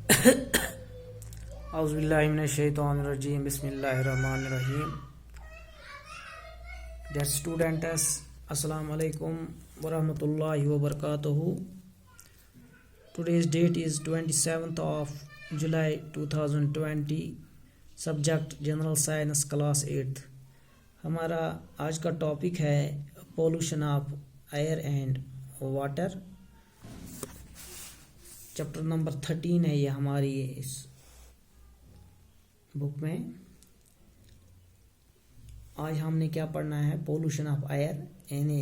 اعوذ باللہ من الشیطان الرجیم بسم اللہ الرحمن الرحیم. Dear students, Assalamu alaikum warahmatullahi wabarakatuh. Today's date is 27th of July 2020. Subject General Science Class 8th. ہمارا آج کا ٹاپک ہے pollution of air and water. Chapter number 13 ہے یہ ہماری اس بک میں. آج ہم نے کیا پڑھنا ہے؟ پولوشن آف ایئر، یعنی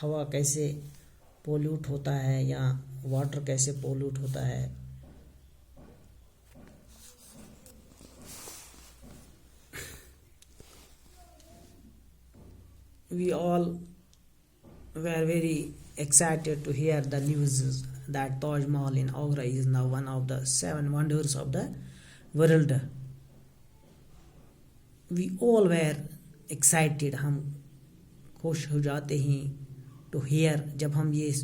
ہوا کیسے پولیوٹ ہوتا ہے یا واٹر کیسے پولیوٹ ہوتا ہے. We all were very excited to hear the news that Taj Mahal in Agra is now one of the 7 wonders of the world. We all were excited. ہم خوش ہو جاتے ہیں to hear جب ہم یہ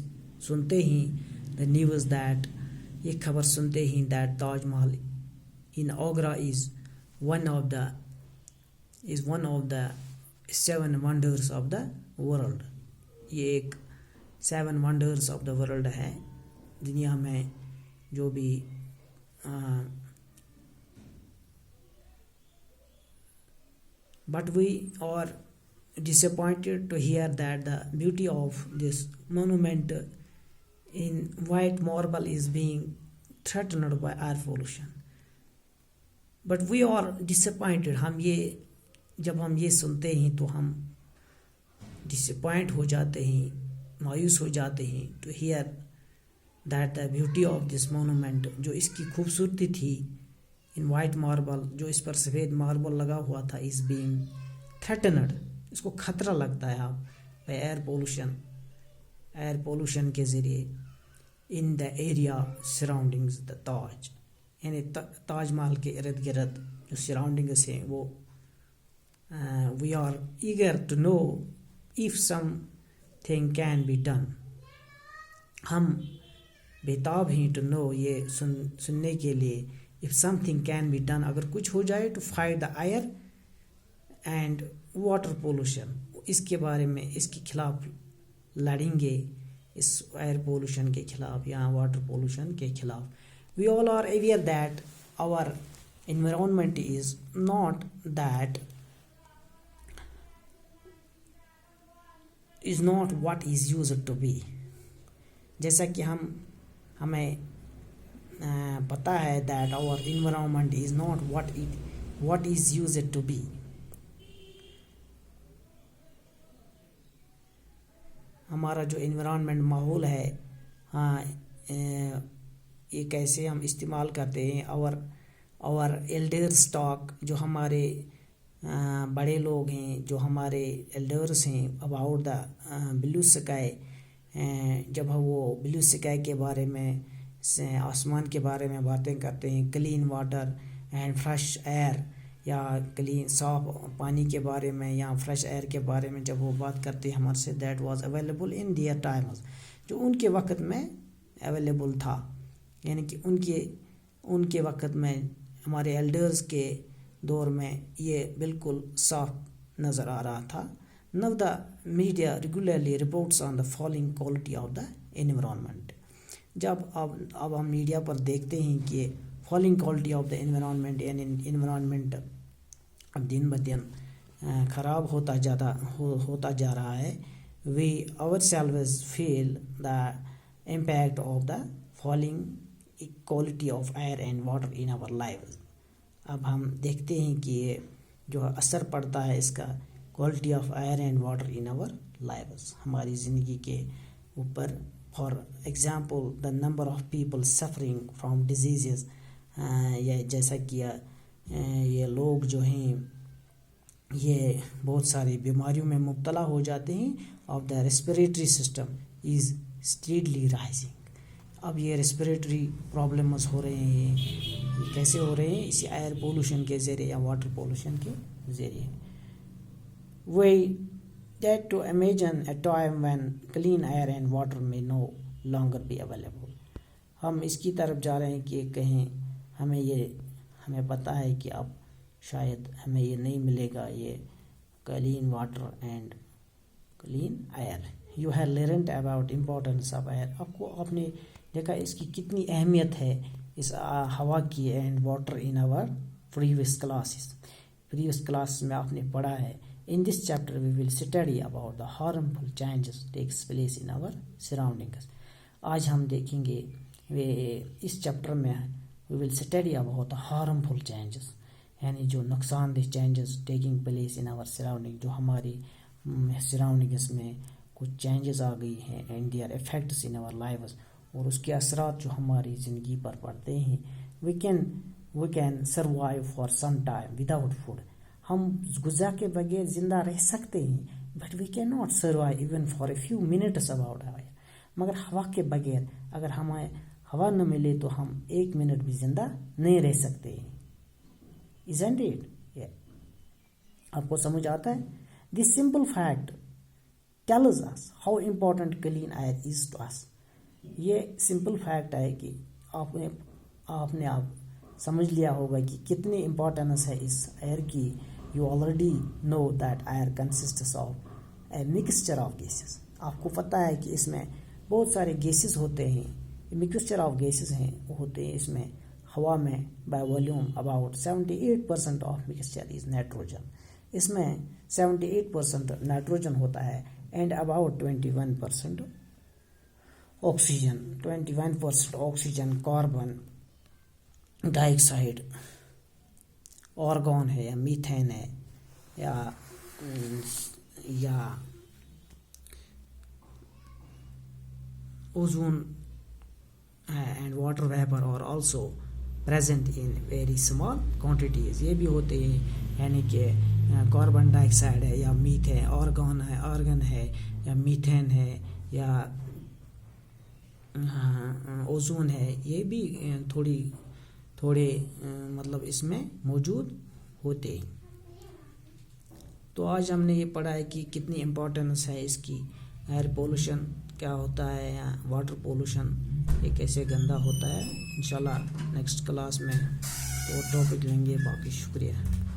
سنتے ہیں the news that یہ خبر سنتے ہیں that Taj Mahal in Agra is one of the 7 wonders of the world. یہ ایک 7 wonders of the world ہے دنیا میں جو بھی but we are disappointed to hear that the beauty of this monument in white marble is being threatened by air pollution. But we are disappointed. جب ہم یہ سنتے ہیں تو ہم ڈسپوائنٹ ہو جاتے ہیں، مایوس ہو جاتے ہیں to hear that the beauty of this monument, جو اس کی خوبصورتی تھی ان وائٹ ماربل، جو اس پر سفید ماربل لگا ہوا تھا، از بینگ تھریٹنڈ، اس کو خطرہ لگتا ہے اب ایئر پولوشن کے ذریعے ان دا ایریا سراؤنڈنگز دا تاج، یعنی تاج محل کے ارد گرد جو سراؤنڈنگز ہیں وہ we are eager to know if something can be done. ہم بےتاب ہیں to know، یہ سننے کے لیے if something can be done، اگر کچھ ہو جائے to fight the air and water pollution، اس کے بارے میں اس کے خلاف لڑیں گے، اس ایئر پولوشن کے خلاف یا واٹر پولوشن کے خلاف. We all are aware that our environment is not what is used to be. جیسا کہ ہمیں پتہ ہے that our environment is not what is used to be. ہمارا جو انوائرمنٹ ماحول ہے، یہ کیسے ہم استعمال کرتے ہیں. اور ایلڈرز ٹاک، جو ہمارے بڑے لوگ ہیں، جو ہمارے ایلڈرز ہیں، اباؤٹ دا بلو سکائی، جب وہ بلو سکائی کے بارے میں، آسمان کے بارے میں باتیں کرتے ہیں، clean water and fresh air, یا کلین صاف پانی کے بارے میں یا فریش ایئر کے بارے میں جب وہ بات کرتے ہیں ہمارے سے، that was available in their times, جو ان کے وقت میں اویلیبل تھا، یعنی کہ ان کے وقت میں ہمارے ایلڈرز کے دور میں یہ بالکل صاف نظر آ رہا تھا. Now the media regularly reports on the falling quality of the environment. جب اب ہم میڈیا پر دیکھتے ہیں کہ falling quality of the environment، یعنی environment اب دن بدن خراب ہوتا جا رہا ہے. We ourselves feel the impact of the falling quality of air and water in our lives. اب ہم دیکھتے ہیں کہ یہ جو اثر پڑتا ہے اس کا quality of air and water in our lives, ہماری زندگی کے اوپر. For example the number of people suffering from diseases, یا جیسا کہ یہ لوگ جو ہیں یہ بہت ساری بیماریوں میں مبتلا ہو جاتے ہیں. Of the respiratory system is اسٹیڈلی rising. اب یہ ریسپریٹری پرابلمز ہو رہے ہیں، یہ کیسے ہو رہے ہیں؟ اسی ایئر پولوشن کے ذریعے یا واٹر پولوشن کے ذریعے. We dare to imagine a time when clean air and water may no longer be available. ہم اس کی طرف جا رہے ہیں کہ کہیں ہمیں پتہ ہے کہ اب شاید ہمیں یہ نہیں ملے گا، یہ clean water and clean air. You have learned about importance of air. آپ نے دیکھا اس کی کتنی اہمیت ہے اس ہوا کی and water in our previous classes میں آپ نے پڑھا ہے. In this chapter we will study about the harmful changes takes place in our surroundings. آج ہم دیکھیں گے اس چیپٹر میں we will study about the harmful changes، یعنی جو نقصان دہ changes taking place in our surrounding، جو ہماری سراؤنڈنگس میں کچھ چینجز آ گئی ہیں and their effects in our lives، اور اس کے اثرات جو ہماری زندگی پر پڑتے ہیں. we can survive for some time without food. ہم غذا کے بغیر زندہ رہ سکتے ہیں but we can not survive even for a few minutes about air. مگر ہوا کے بغیر اگر ہمیں ہوا نہ ملے تو ہم 1 منٹ بھی زندہ نہیں رہ سکتے ہیں. Isn't it? آپ کو سمجھ آتا ہے؟ This simple fact tells us how important clean air is to us. یہ سمپل فیکٹ ہے کہ آپ نے سمجھ لیا ہوگا کہ کتنی امپورٹنس ہے اس ایئر کی. You already know that air consists of a mixture of gases. آپ کو پتہ ہے کہ اس میں بہت سارے گیسز ہوتے ہیں. مکسچر آف گیسز ہوتے ہیں اس میں. ہوا میں by volume about 78% of mixture is nitrogen. اس میں 78% نائٹروجن ہوتا ہے and about 21% oxygen. 21% oxygen, carbon dioxide, argon ہے یا میتھین ہے یا اوزون اینڈ واٹر ویپر اور also present in very small quantities. یہ بھی ہوتے ہیں، یعنی کہ کاربن ڈائی آکسائڈ ہے یا میتھین، آرگن ہے یا میتھین ہے یا اوزون ہے، یہ بھی تھوڑے مطلب اس میں موجود ہوتے ہیں. تو آج ہم نے یہ پڑھا ہے کہ کتنی امپورٹنس ہے اس کی. ایئر پولوشن کیا ہوتا ہے یا واٹر پولوشن یہ کیسے گندا ہوتا ہے. انشاءاللہ نیکسٹ کلاس میں اور ٹاپک لیں گے. باقی شکریہ.